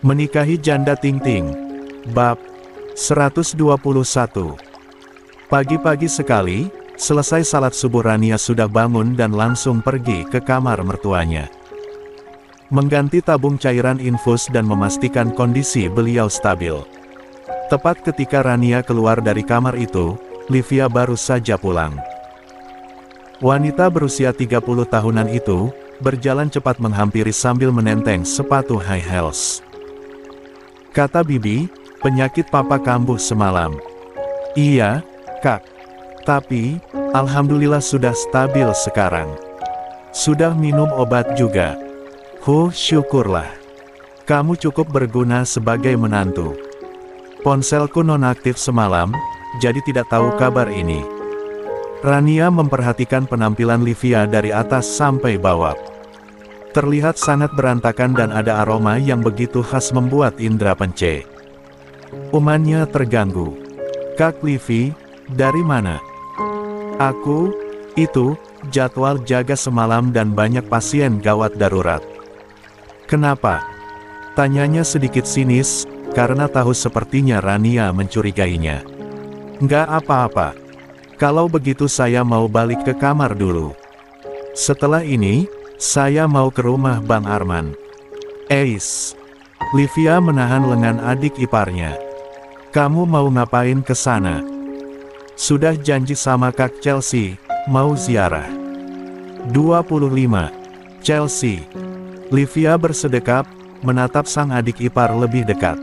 Menikahi Janda Ting Ting. Bab 121. Pagi-pagi sekali, selesai salat subuh Rania sudah bangun dan langsung pergi ke kamar mertuanya. Mengganti tabung cairan infus dan memastikan kondisi beliau stabil. Tepat ketika Rania keluar dari kamar itu, Livia baru saja pulang. Wanita berusia 30 tahunan itu, berjalan cepat menghampiri sambil menenteng sepatu high heels. Kata Bibi, penyakit papa kambuh semalam. Iya, Kak. Tapi, alhamdulillah sudah stabil sekarang. Sudah minum obat juga. Syukurlah. Kamu cukup berguna sebagai menantu. Ponselku nonaktif semalam, jadi tidak tahu kabar ini. Rania memperhatikan penampilan Livia dari atas sampai bawah. Terlihat sangat berantakan dan ada aroma yang begitu khas membuat indera pence. Umannya terganggu. Kak Livi, dari mana? Aku, itu, jadwal jaga semalam dan banyak pasien gawat darurat. Kenapa? Tanyanya sedikit sinis, karena tahu sepertinya Rania mencurigainya. Nggak apa-apa. Kalau begitu saya mau balik ke kamar dulu. Setelah ini, saya mau ke rumah Bang Arman. Eis. Livia menahan lengan adik iparnya. Kamu mau ngapain ke sana? Sudah janji sama Kak Chelsea, mau ziarah. 25. Chelsea. Livia bersedekap, menatap sang adik ipar lebih dekat.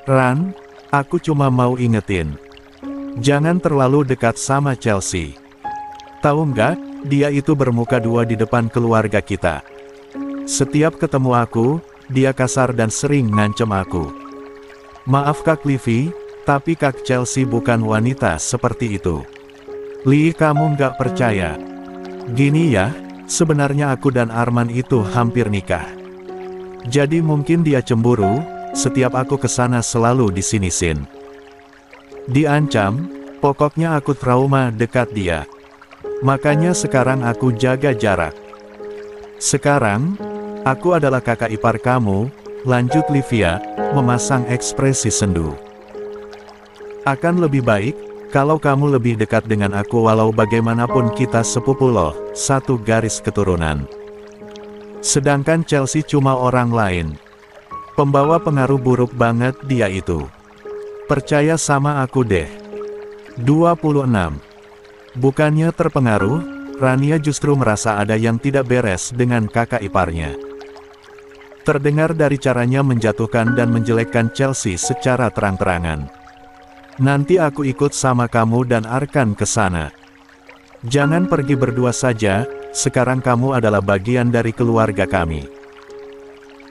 Ran, aku cuma mau ingetin. Jangan terlalu dekat sama Chelsea. Tahu nggak? Dia itu bermuka dua di depan keluarga kita. Setiap ketemu aku, dia kasar dan sering ngancem aku. Maaf Kak Livi, tapi Kak Chelsea bukan wanita seperti itu. Li, kamu nggak percaya. Gini ya, sebenarnya aku dan Arman itu hampir nikah. Jadi mungkin dia cemburu, setiap aku kesana selalu disinisin. Diancam, pokoknya aku trauma dekat dia. Makanya sekarang aku jaga jarak. Sekarang, aku adalah kakak ipar kamu, lanjut Livia, memasang ekspresi sendu. Akan lebih baik, kalau kamu lebih dekat dengan aku walau bagaimanapun kita sepupu loh, satu garis keturunan. Sedangkan Chelsea cuma orang lain. Pembawa pengaruh buruk banget dia itu. Percaya sama aku deh. 26. Bukannya terpengaruh, Rania justru merasa ada yang tidak beres dengan kakak iparnya. Terdengar dari caranya menjatuhkan dan menjelekkan Chelsea secara terang-terangan. Nanti aku ikut sama kamu dan Arkan ke sana. Jangan pergi berdua saja, sekarang kamu adalah bagian dari keluarga kami.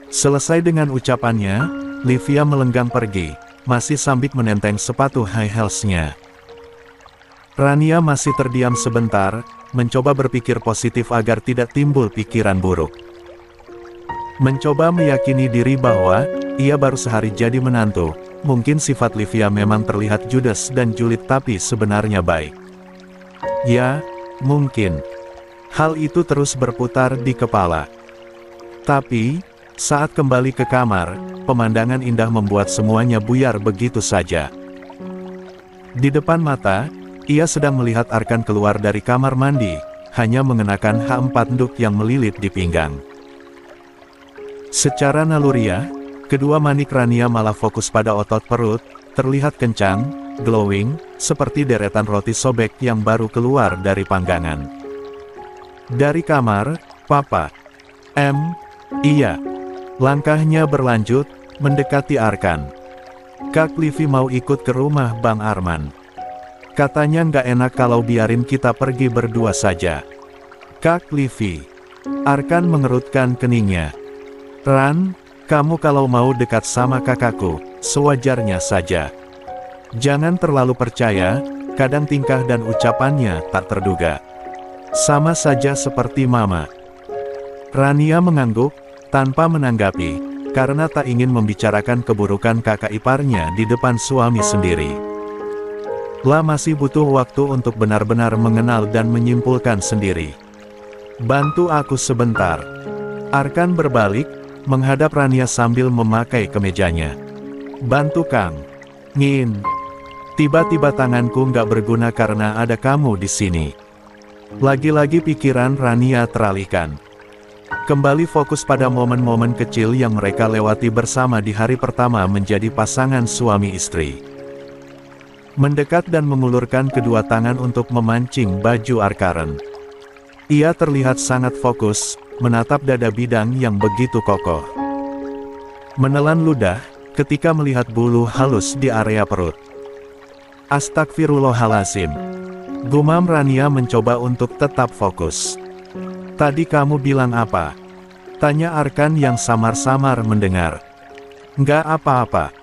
Selesai dengan ucapannya, Livia melenggang pergi, masih sambil menenteng sepatu high heels-nya. Rania masih terdiam sebentar, mencoba berpikir positif agar tidak timbul pikiran buruk. Mencoba meyakini diri bahwa, ia baru sehari jadi menantu, mungkin sifat Livia memang terlihat judes dan julid tapi sebenarnya baik. Ya, mungkin. Hal itu terus berputar di kepala. Tapi, saat kembali ke kamar, pemandangan indah membuat semuanya buyar begitu saja. Di depan mata, ia sedang melihat Arkan keluar dari kamar mandi, hanya mengenakan H4 nduk yang melilit di pinggang. Secara naluriah, kedua manik Rania malah fokus pada otot perut, terlihat kencang, glowing, seperti deretan roti sobek yang baru keluar dari panggangan. Dari kamar, Papa. Iya. Langkahnya berlanjut, mendekati Arkan. Kak Livi mau ikut ke rumah Bang Arman. Katanya nggak enak kalau biarin kita pergi berdua saja. Kak Livi. Arkan mengerutkan keningnya. Ran, kamu kalau mau dekat sama kakakku, sewajarnya saja. Jangan terlalu percaya, kadang tingkah dan ucapannya tak terduga. Sama saja seperti mama. Rania mengangguk, tanpa menanggapi, karena tak ingin membicarakan keburukan kakak iparnya di depan suami sendiri. Masih butuh waktu untuk benar-benar mengenal dan menyimpulkan sendiri. Bantu aku sebentar. Arkan berbalik, menghadap Rania sambil memakai kemejanya. Bantu Kang. Ngin. Tiba-tiba tanganku nggak berguna karena ada kamu di sini. Lagi-lagi pikiran Rania teralihkan. Kembali fokus pada momen-momen kecil yang mereka lewati bersama di hari pertama menjadi pasangan suami istri. Mendekat dan mengulurkan kedua tangan untuk memancing baju Arcaren. Ia terlihat sangat fokus, menatap dada bidang yang begitu kokoh. Menelan ludah, ketika melihat bulu halus di area perut. Astagfirullahalazim. Gumam Rania mencoba untuk tetap fokus. Tadi kamu bilang apa? Tanya Arkan yang samar-samar mendengar. Nggak apa-apa.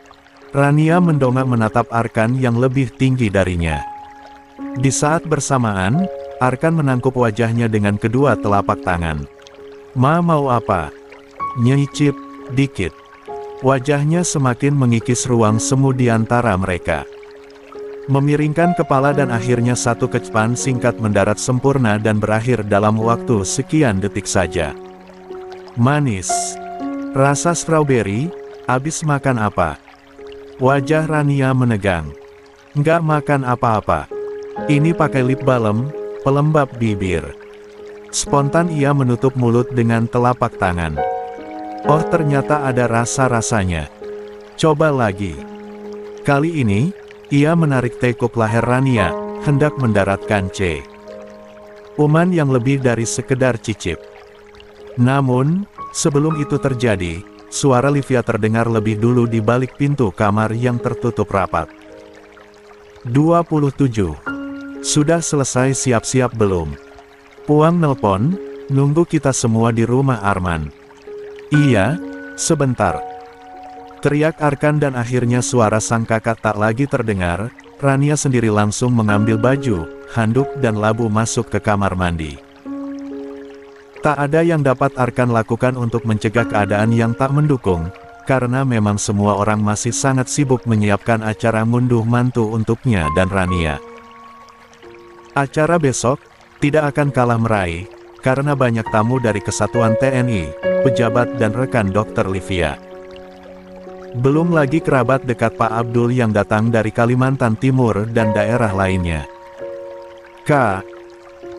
Rania mendongak menatap Arkan yang lebih tinggi darinya. Di saat bersamaan, Arkan menangkup wajahnya dengan kedua telapak tangan. Ma mau apa? Nyicip, dikit. Wajahnya semakin mengikis ruang semu di antara mereka. Memiringkan kepala dan akhirnya satu kecapan singkat mendarat sempurna dan berakhir dalam waktu sekian detik saja. Manis. Rasa strawberry, abis makan apa? Wajah Rania menegang. Nggak makan apa-apa. Ini pakai lip balm, pelembab bibir. Spontan ia menutup mulut dengan telapak tangan. Oh ternyata ada rasa-rasanya. Coba lagi. Kali ini, ia menarik tekuk leher Rania, hendak mendaratkan ciuman yang lebih dari sekedar cicip. Namun, sebelum itu terjadi, suara Livia terdengar lebih dulu di balik pintu kamar yang tertutup rapat. 27. Sudah selesai siap-siap belum? Puang nelpon, nunggu kita semua di rumah Arman. Iya, sebentar. Teriak Arkan dan akhirnya suara sang kakak tak lagi terdengar. Rania sendiri langsung mengambil baju, handuk dan labu masuk ke kamar mandi. Tak ada yang dapat Arkan lakukan untuk mencegah keadaan yang tak mendukung, karena memang semua orang masih sangat sibuk menyiapkan acara ngunduh mantu untuknya dan Rania. Acara besok tidak akan kalah meraih, karena banyak tamu dari Kesatuan TNI, pejabat dan rekan Dr. Livia. Belum lagi kerabat dekat Pak Abdul yang datang dari Kalimantan Timur dan daerah lainnya. Kak,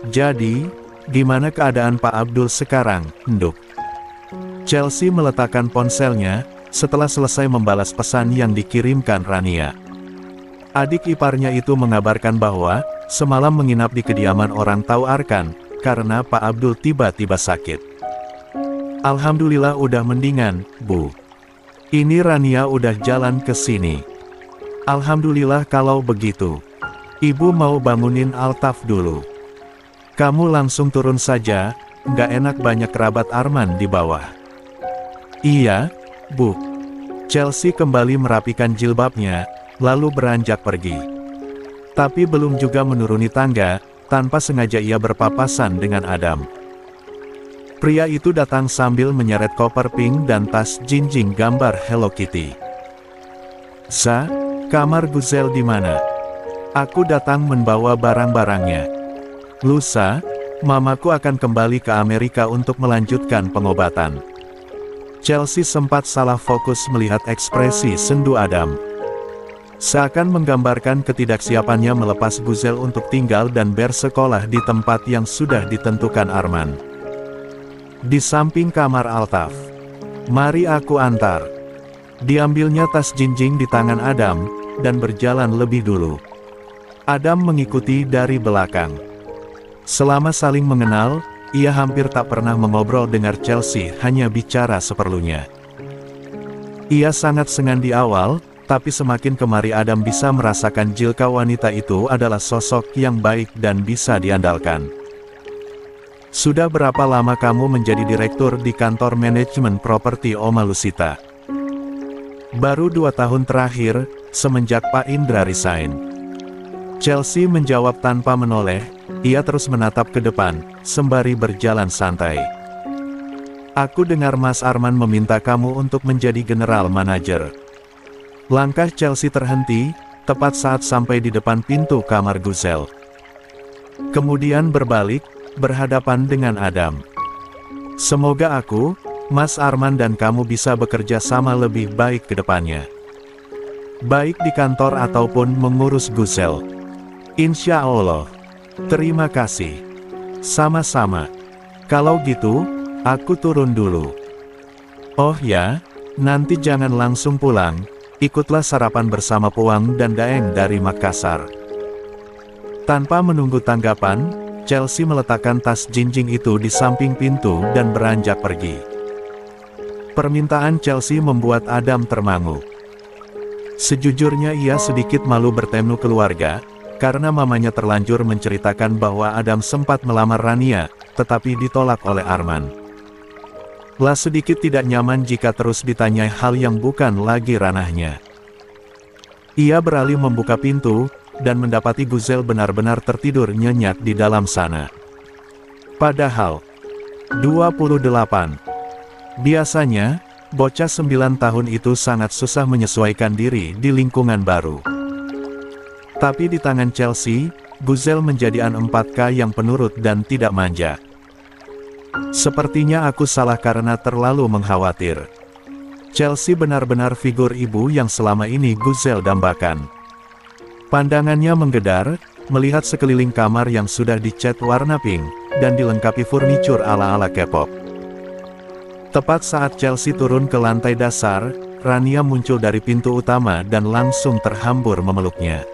jadi, gimana keadaan Pak Abdul sekarang, Nduk? Chelsea meletakkan ponselnya, setelah selesai membalas pesan yang dikirimkan Rania. Adik iparnya itu mengabarkan bahwa, semalam menginap di kediaman orang tahu Arkan, karena Pak Abdul tiba-tiba sakit. Alhamdulillah udah mendingan, Bu. Ini Rania udah jalan ke sini. Alhamdulillah kalau begitu. Ibu mau bangunin Altaf dulu. Kamu langsung turun saja, nggak enak banyak kerabat Arman di bawah. Iya, Bu. Chelsea kembali merapikan jilbabnya, lalu beranjak pergi. Tapi belum juga menuruni tangga, tanpa sengaja ia berpapasan dengan Adam. Pria itu datang sambil menyeret koper pink dan tas jinjing gambar Hello Kitty. Sa, kamar Guzel di mana? Aku datang membawa barang-barangnya. Lusa, mamaku akan kembali ke Amerika untuk melanjutkan pengobatan. Chelsea sempat salah fokus melihat ekspresi sendu Adam. Seakan menggambarkan ketidaksiapannya melepas Guzel untuk tinggal dan bersekolah di tempat yang sudah ditentukan Arman. Di samping kamar Altaf. Mari aku antar. Diambilnya tas jinjing di tangan Adam, dan berjalan lebih dulu. Adam mengikuti dari belakang. Selama saling mengenal, ia hampir tak pernah mengobrol dengan Chelsea, hanya bicara seperlunya. Ia sangat segan di awal, tapi semakin kemari Adam bisa merasakan jika wanita itu adalah sosok yang baik dan bisa diandalkan. Sudah berapa lama kamu menjadi direktur di kantor manajemen properti Oma Lusita? Baru 2 tahun terakhir, semenjak Pak Indra resign. Chelsea menjawab tanpa menoleh, ia terus menatap ke depan, sembari berjalan santai. Aku dengar Mas Arman meminta kamu untuk menjadi general manager. Langkah Chelsea terhenti, tepat saat sampai di depan pintu kamar Guzel. Kemudian berbalik, berhadapan dengan Adam. Semoga aku, Mas Arman dan kamu bisa bekerja sama lebih baik ke depannya. Baik di kantor ataupun mengurus Guzel. Insya Allah. Terima kasih. Sama-sama. Kalau gitu, aku turun dulu. Oh ya, nanti jangan langsung pulang, ikutlah sarapan bersama Puang dan Daeng dari Makassar. Tanpa menunggu tanggapan, Chelsea meletakkan tas jinjing itu di samping pintu dan beranjak pergi. Permintaan Chelsea membuat Adam termangu. Sejujurnya ia sedikit malu bertemu keluarga, karena mamanya terlanjur menceritakan bahwa Adam sempat melamar Rania, tetapi ditolak oleh Arman. Lah sedikit tidak nyaman jika terus ditanyai hal yang bukan lagi ranahnya. Ia beralih membuka pintu, dan mendapati Guzel benar-benar tertidur nyenyak di dalam sana. Padahal, 28. Biasanya, bocah 9 tahun itu sangat susah menyesuaikan diri di lingkungan baru. Tapi di tangan Chelsea, Guzel menjadi anak 4K yang penurut dan tidak manja. Sepertinya aku salah karena terlalu mengkhawatir. Chelsea benar-benar figur ibu yang selama ini Guzel dambakan. Pandangannya menggedar, melihat sekeliling kamar yang sudah dicat warna pink, dan dilengkapi furnitur ala-ala K-pop. Tepat saat Chelsea turun ke lantai dasar, Rania muncul dari pintu utama dan langsung terhambur memeluknya.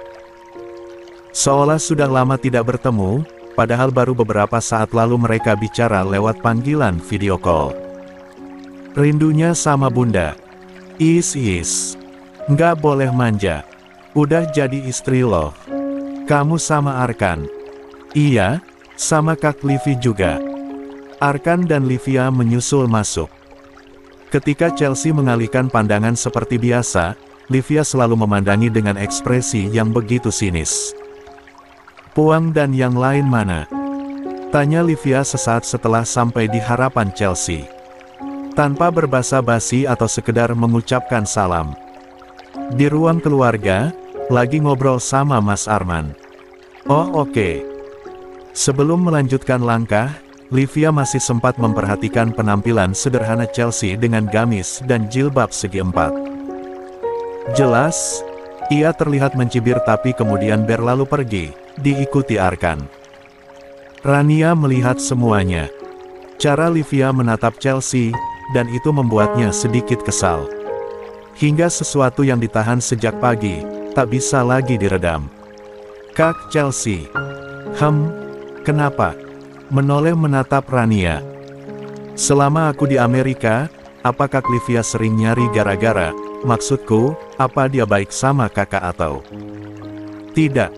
Seolah sudah lama tidak bertemu, padahal baru beberapa saat lalu mereka bicara lewat panggilan video call. Rindunya sama bunda. Is. Nggak boleh manja. Udah jadi istri loh. Kamu sama Arkan. Iya, sama Kak Livi juga. Arkan dan Livia menyusul masuk. Ketika Chelsea mengalihkan pandangan seperti biasa, Livia selalu memandangi dengan ekspresi yang begitu sinis. Puang dan yang lain mana? Tanya Livia sesaat setelah sampai di hadapan Chelsea. Tanpa berbasa-basi atau sekedar mengucapkan salam. Di ruang keluarga, lagi ngobrol sama Mas Arman. Oh oke. Sebelum melanjutkan langkah, Livia masih sempat memperhatikan penampilan sederhana Chelsea dengan gamis dan jilbab segi 4. Jelas, ia terlihat mencibir tapi kemudian berlalu pergi, diikuti Arkan. Rania melihat semuanya. Cara Livia menatap Chelsea, dan itu membuatnya sedikit kesal. Hingga sesuatu yang ditahan sejak pagi, tak bisa lagi diredam. Kak Chelsea. Kenapa? Menoleh menatap Rania. Selama aku di Amerika, apakah Livia sering nyari gara-gara? Maksudku, apa dia baik sama kakak atau tidak?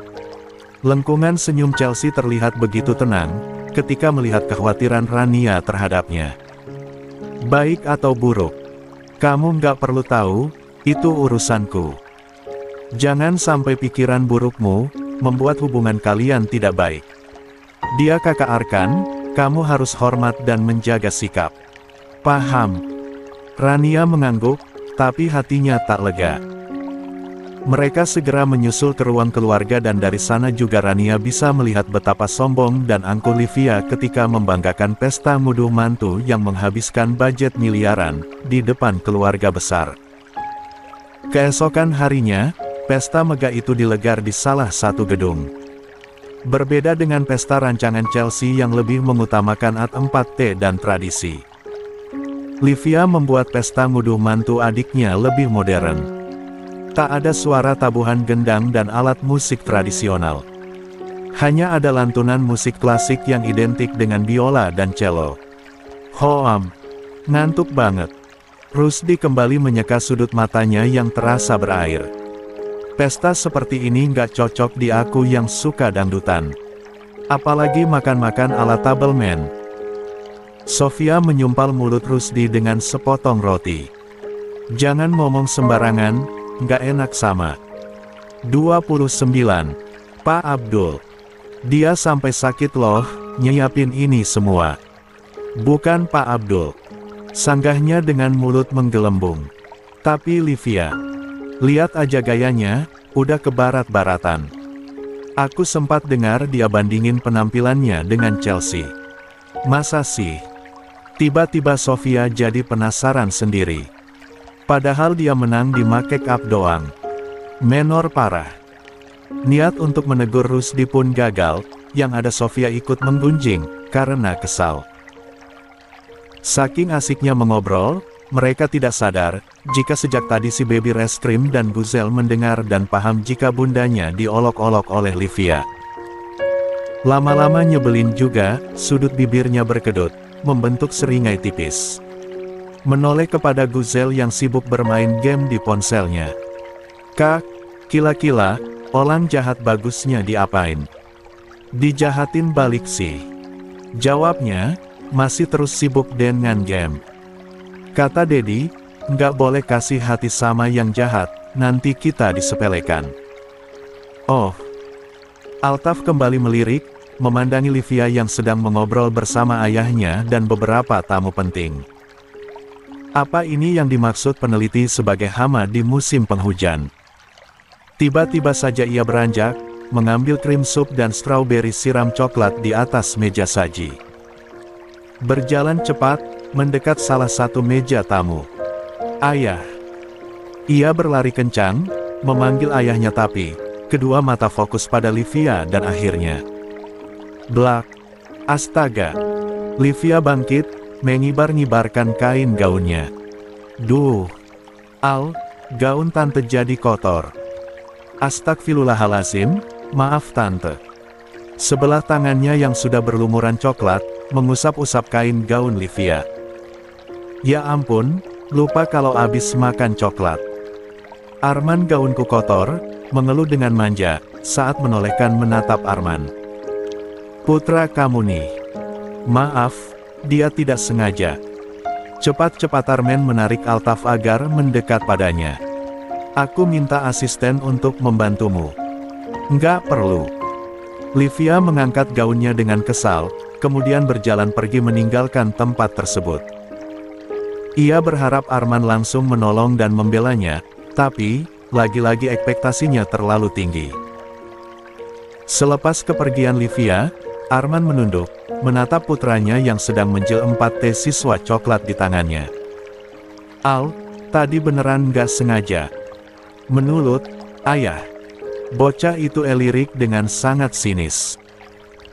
Lengkungan senyum Chelsea terlihat begitu tenang, ketika melihat kekhawatiran Rania terhadapnya. Baik atau buruk? Kamu nggak perlu tahu, itu urusanku. Jangan sampai pikiran burukmu membuat hubungan kalian tidak baik. Dia kakak Arkan, kamu harus hormat dan menjaga sikap. Paham? Rania mengangguk, tapi hatinya tak lega. Mereka segera menyusul ke ruang keluarga dan dari sana juga Rania bisa melihat betapa sombong dan angkuh Livia ketika membanggakan pesta ngunduh mantu yang menghabiskan budget miliaran di depan keluarga besar. Keesokan harinya, pesta megah itu digelar di salah satu gedung. Berbeda dengan pesta rancangan Chelsea yang lebih mengutamakan AT4T dan tradisi. Livia membuat pesta ngunduh mantu adiknya lebih modern. Tak ada suara tabuhan gendang dan alat musik tradisional. Hanya ada lantunan musik klasik yang identik dengan biola dan cello. Ngantuk banget. Rusdi kembali menyeka sudut matanya yang terasa berair. Pesta seperti ini nggak cocok di aku yang suka dangdutan. Apalagi makan-makan ala tabelmen. Sofia menyumpal mulut Rusdi dengan sepotong roti. Jangan ngomong sembarangan, nggak enak sama. 29. Pak Abdul. Dia sampai sakit loh, nyiapin ini semua. Bukan Pak Abdul. Sanggahnya dengan mulut menggelembung. Tapi Livia. Lihat aja gayanya, udah ke barat-baratan. Aku sempat dengar dia bandingin penampilannya dengan Chelsea. Masa sih? Tiba-tiba Sofia jadi penasaran sendiri. Padahal dia menang di make up doang. Menor parah. Niat untuk menegur Rusdi pun gagal, yang ada Sofia ikut menggunjing, karena kesal. Saking asiknya mengobrol, mereka tidak sadar, jika sejak tadi si baby Reskrim dan Guzel mendengar dan paham jika bundanya diolok-olok oleh Livia. Lama-lama nyebelin juga, sudut bibirnya berkedut, membentuk seringai tipis. Menoleh kepada Guzel yang sibuk bermain game di ponselnya. "Kak, kila-kila, orang jahat bagusnya diapain?" "Dijahatin balik sih," jawabnya, masih terus sibuk dengan game. Kata Dedi, "Nggak boleh kasih hati sama yang jahat, nanti kita disepelekan." "Oh." Altaf kembali melirik, memandangi Livia yang sedang mengobrol bersama ayahnya dan beberapa tamu penting. Apa ini yang dimaksud peneliti sebagai hama di musim penghujan? Tiba-tiba saja ia beranjak, mengambil krim sup dan strawberry siram coklat di atas meja saji. Berjalan cepat, mendekat salah satu meja tamu. "Ayah." Ia berlari kencang, memanggil ayahnya tapi, kedua mata fokus pada Livia dan akhirnya. Blak. Astaga. Livia bangkit, mengibar-ngibarkan kain gaunnya. "Duh. Al, gaun tante jadi kotor." "Astagfirullahalazim, maaf tante." Sebelah tangannya yang sudah berlumuran coklat, mengusap-usap kain gaun Livia. "Ya ampun, lupa kalau abis makan coklat." "Arman, gaunku kotor," mengeluh dengan manja, saat menolehkan menatap Arman. "Putra kamu nih." "Maaf, dia tidak sengaja." Cepat-cepat Arman menarik Altaf agar mendekat padanya. "Aku minta asisten untuk membantumu." "Nggak perlu." Livia mengangkat gaunnya dengan kesal, kemudian berjalan pergi meninggalkan tempat tersebut. Ia berharap Arman langsung menolong dan membelanya, tapi, lagi-lagi ekspektasinya terlalu tinggi. Selepas kepergian Livia, Arman menunduk, menatap putranya yang sedang menjil 4 teh siswa coklat di tangannya. "Al, tadi beneran nggak sengaja." "Menurut ayah." Bocah itu elirik dengan sangat sinis.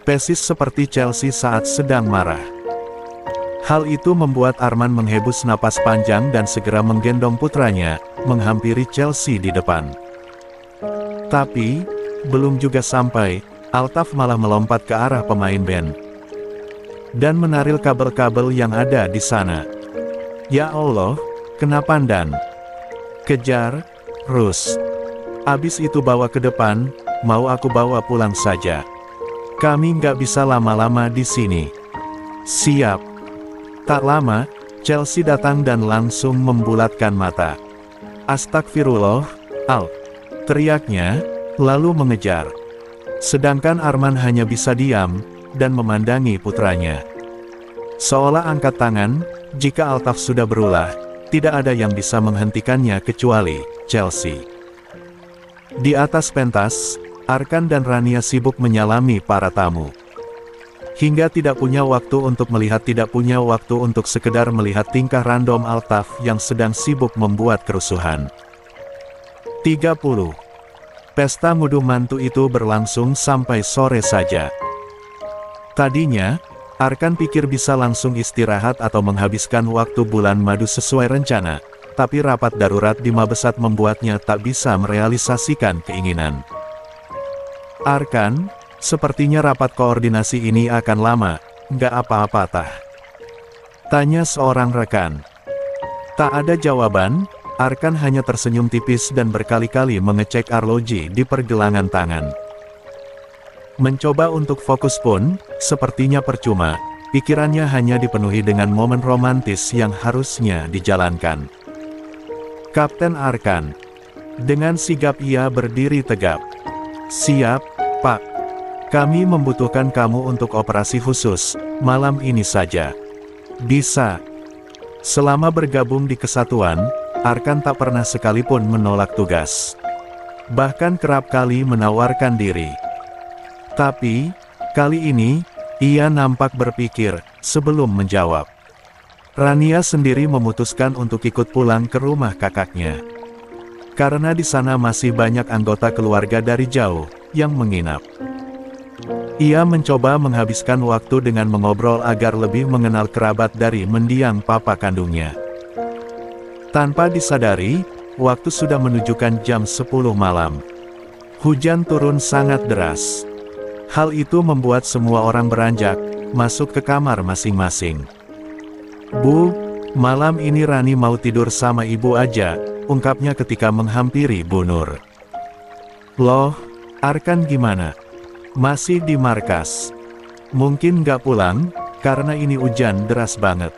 Persis seperti Chelsea saat sedang marah. Hal itu membuat Arman menghembus napas panjang dan segera menggendong putranya, menghampiri Chelsea di depan. Tapi, belum juga sampai, Altaf malah melompat ke arah pemain band dan menaril kabel-kabel yang ada di sana. "Ya Allah, kenapa Dan? Kejar, Rus. Abis itu bawa ke depan, mau aku bawa pulang saja. Kami nggak bisa lama-lama di sini." "Siap." Tak lama, Chelsea datang dan langsung membulatkan mata. "Astagfirullah, Al," teriaknya, lalu mengejar. Sedangkan Arman hanya bisa diam, dan memandangi putranya. Seolah angkat tangan, jika Altaf sudah berulah, tidak ada yang bisa menghentikannya kecuali Chelsea. Di atas pentas, Arkan dan Rania sibuk menyalami para tamu. Hingga tidak punya waktu untuk melihat, tidak punya waktu untuk sekedar melihat tingkah random Altaf yang sedang sibuk membuat kerusuhan. 30. Pesta ngunduh mantu itu berlangsung sampai sore saja. Tadinya, Arkan pikir bisa langsung istirahat atau menghabiskan waktu bulan madu sesuai rencana, tapi rapat darurat di Mabesat membuatnya tak bisa merealisasikan keinginan. "Arkan, sepertinya rapat koordinasi ini akan lama, nggak apa-apa tah?" tanya seorang rekan. Tak ada jawaban, Arkan hanya tersenyum tipis dan berkali-kali mengecek arloji di pergelangan tangan. Mencoba untuk fokus pun, sepertinya percuma, pikirannya hanya dipenuhi dengan momen romantis yang harusnya dijalankan. "Kapten Arkan." Dengan sigap ia berdiri tegap. "Siap, Pak. Kami membutuhkan kamu untuk operasi khusus, malam ini saja." "Bisa." Selama bergabung di kesatuan, Arkan tak pernah sekalipun menolak tugas. Bahkan kerap kali menawarkan diri. Tapi, kali ini, ia nampak berpikir, sebelum menjawab. Rania sendiri memutuskan untuk ikut pulang ke rumah kakaknya. Karena di sana masih banyak anggota keluarga dari jauh yang menginap. Ia mencoba menghabiskan waktu dengan mengobrol agar lebih mengenal kerabat dari mendiang papa kandungnya. Tanpa disadari, waktu sudah menunjukkan jam 10 malam. Hujan turun sangat deras. Hal itu membuat semua orang beranjak masuk ke kamar masing-masing. "Bu, malam ini Rani mau tidur sama ibu aja," ungkapnya ketika menghampiri Bu Nur. "Loh, Arkan gimana? Masih di markas? Mungkin nggak pulang, karena ini hujan deras banget."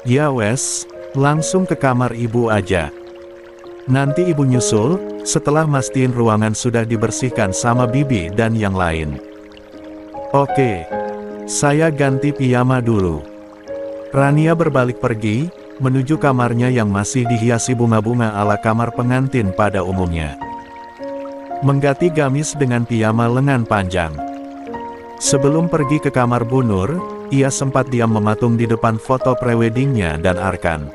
"Ya wes, langsung ke kamar ibu aja. Nanti ibu nyusul, setelah mastiin ruangan sudah dibersihkan sama bibi dan yang lain." "Oke, saya ganti piyama dulu." Rania berbalik pergi, menuju kamarnya yang masih dihiasi bunga-bunga ala kamar pengantin pada umumnya. Mengganti gamis dengan piyama lengan panjang. Sebelum pergi ke kamar Bu Nur, ia sempat diam mematung di depan foto preweddingnya dan Arkan.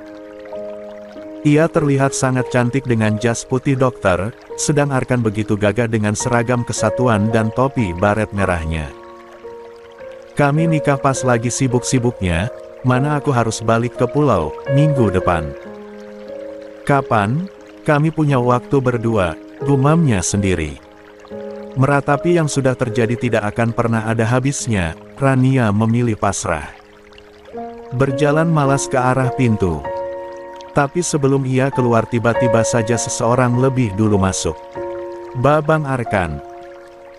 Ia terlihat sangat cantik dengan jas putih dokter, sedang Arkan begitu gagah dengan seragam kesatuan dan topi baret merahnya. "Kami nikah pas lagi sibuk-sibuknya, mana aku harus balik ke pulau minggu depan." "Kapan? Kami punya waktu berdua," gumamnya sendiri. Meratapi yang sudah terjadi tidak akan pernah ada habisnya, Rania memilih pasrah. Berjalan malas ke arah pintu. Tapi sebelum ia keluar tiba-tiba saja seseorang lebih dulu masuk. Babang Arkan.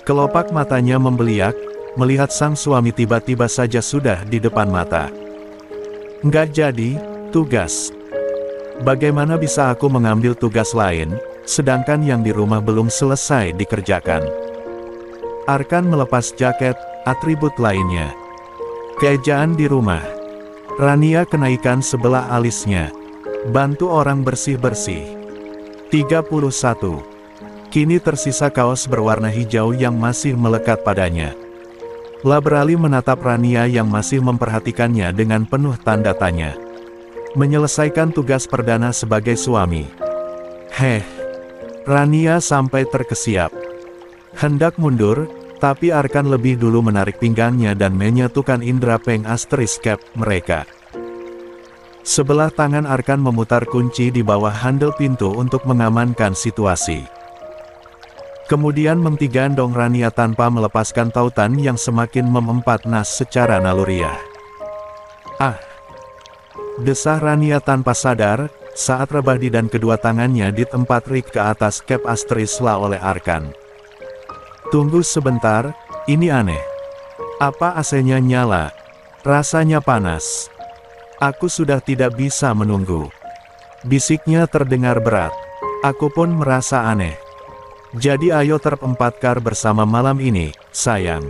Kelopak matanya membeliak, melihat sang suami tiba-tiba saja sudah di depan mata. "Nggak jadi, tugas. Bagaimana bisa aku mengambil tugas lain, sedangkan yang di rumah belum selesai dikerjakan?" Arkan melepas jaket, atribut lainnya. "Keejaan di rumah." Rania kenaikan sebelah alisnya. "Bantu orang bersih-bersih." 31. Kini tersisa kaos berwarna hijau yang masih melekat padanya. Beralih menatap Rania yang masih memperhatikannya dengan penuh tanda tanya. Menyelesaikan tugas perdana sebagai suami. "Heh." Rania sampai terkesiap. Hendak mundur, tapi Arkan lebih dulu menarik pinggangnya dan menyatukan indera pengasteriskep mereka. Sebelah tangan Arkan memutar kunci di bawah handle pintu untuk mengamankan situasi. Kemudian menggandong Rania tanpa melepaskan tautan yang semakin memempat nas secara naluriah. "Ah!" desah Rania tanpa sadar, saat Rebahdi dan kedua tangannya ditempat rik ke atas cap asterisla oleh Arkan. "Tunggu sebentar, ini aneh. Apa AC-nya nyala? Rasanya panas. Aku sudah tidak bisa menunggu." Bisiknya terdengar berat. "Aku pun merasa aneh. Jadi ayo terpempatkar bersama malam ini, sayang."